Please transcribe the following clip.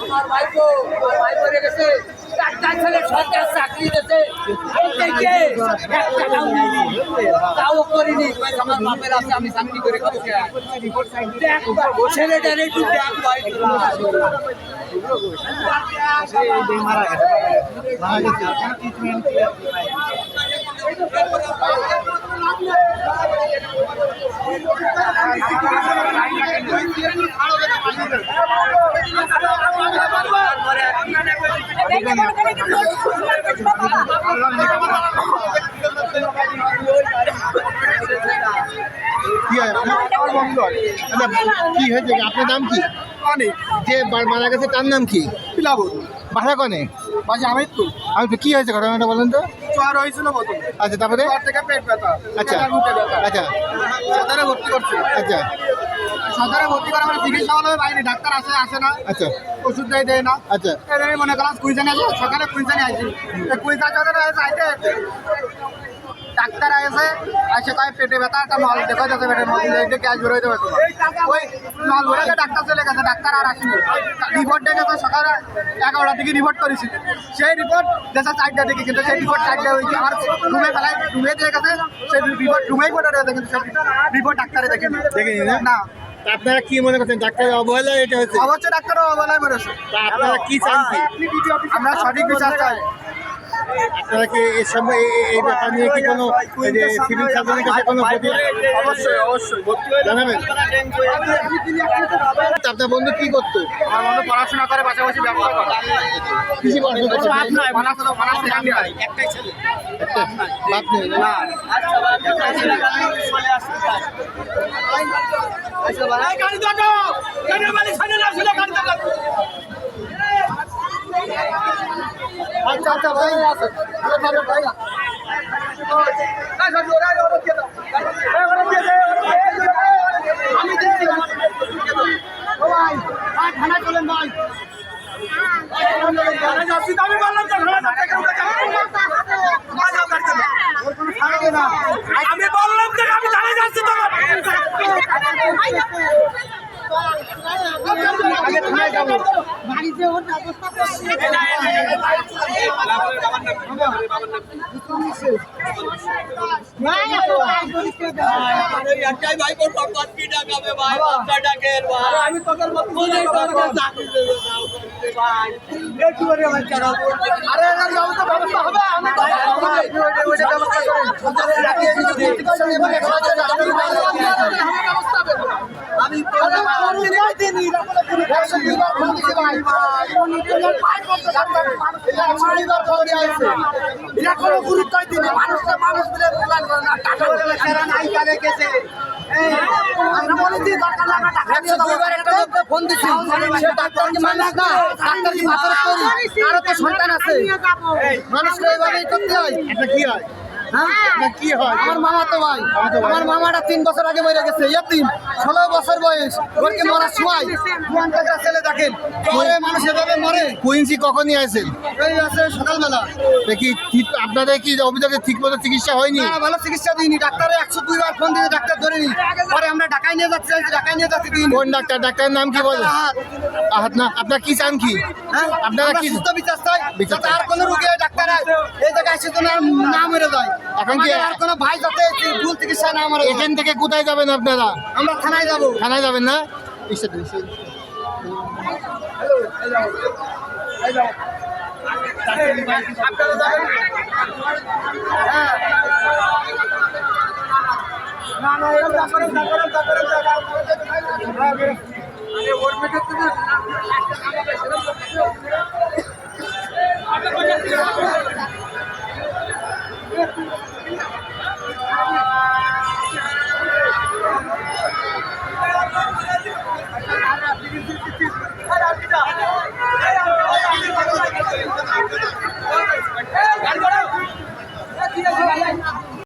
আমার ভাইপো মরে গেছে, চারটা ছেলে সরকার চাকরি দিয়েছে, তাও করিনি। আমার বাপের আছে, আমি চাকরি করে খাবো। ছেলেটার একটু দেখ ভাই, কি হয়েছে? আপনার নাম কি? অনেক যে মারা গেছে তার নাম কি? পিলাবুর বাসা কনে? মাঝে আমি তো কি হয়েছে ঘটনাটা বলেন তো? জ্বর হয়েছিল প্রথম, আচ্ছা, তারপরে? জ্বর থেকে পেট ব্যথা, আচ্ছা বুকে ব্যথা, আচ্ছা সদরে ভর্তি করছে। আচ্ছা সদরে ভর্তি করা মানে চিকিৎসা হলে বাইরে ডাক্তার আসে না, আচ্ছা ওষুধ দেয় না। আচ্ছা এদের মনে করেন কুইজানে আসে, সকালে কুইজানে আসি, কুইজা চলে আইতে ডাক্তার আসে কয় পেটে ব্যথা, একটা নল দেখা যাচ্ছে পেটের মধ্যে গ্যাস বেরোয় দেবে। ওই নল ভরে ডাক্তার চলে গেছে, ডাক্তার আর আসেনি। রিপোর্ট দেখেছে সকালে 11টার দিকে রিপোর্ট করেছি, সেই রিপোর্ট দেশে 4টার দিকে, কিন্তু সেই রিপোর্ট 4টে হয়েছে আমার রুমে ফেলায়, রুমে দিয়ে গেছে, সেই রিপোর্ট রুমেই পড়ে রয়েছে, কিন্তু সেই রিপোর্ট ডাক্তারে দেখেনি না। আপনারা কি মনে করছেন ডাক্তারের অবহেলা এটা হচ্ছে? অবশ্যই ডাক্তারও অবহেলায় মরেছে। আপনারা কি চান কি? আমরা সঠিক বিচার চাই। আপনারা কি এই সময় এই ব্যাপার নিয়ে কি কোনো সিভিল সার্জনের কাছে কোনো অবশ্যই জানাবেন? আপনার বন্ধু কি করতো? আমার বন্ধু পড়াশোনা করে, পাশাপাশি ব্যবসা করে। কৃষি পড়াশোনা করতো? একটাই ছেলে, বাপ নেই না? আচ্ছা আচ্ছা ভাই ভাই থানা চলেন ভাই, আমি বললাম তো আমি বললাম যে আমি থানায় যাচ্ছি তো আগে থানায় যাবো। বাড়িতে ওর ব্যবস্থা করছি। আমি তোদের ব্যবস্থা হবে, আমি কোনো গুরুত্ব দিনে মানুষ মিলে ফোন দিচ্ছি, সন্তান আছে, মানুষকে এইভাবেই করতে হয়। কি হয়? কি হয়? আমার মামা তো ভাই, আমার মামাটা 3 বছর আগে মরে গেছে, 16 বছর বয়স, ওরকে মরার সময় ছেলে দেখেন মানুষ এভাবে মরে। কুইন্সি কখনই আসেন? এই আছে সকালবেলা। দেখি আপনাদের কি অভিযোগে ঠিক মতো চিকিৎসা হয়নি? না, ভালো চিকিৎসা দিইনি, ডাক্তারে 102 বার ফোন দিয়ে ডাক্তার ধরেনি, পরে আমরা ঢাকায় নিয়ে যাচ্ছি, দিন। কোন ডাক্তার? ডাক্তারের নাম কি বলে? আহাত না। আপনার কি চান কি? হ্যাঁ, আপনারা কি সুস্থ বিচার চাই, বিচার যাতে আর কোনো রোগী ডাক্তার এই জায়গায় এসে তো না মরে যায়। এখন কি আর কোনো ভাই যাতে ভুল চিকিৎসা না মরে। এখান থেকে কোথায় যাবেন আপনারা? আমরা থানায় যাবো। থানায় যাবেন না? না না, এরকম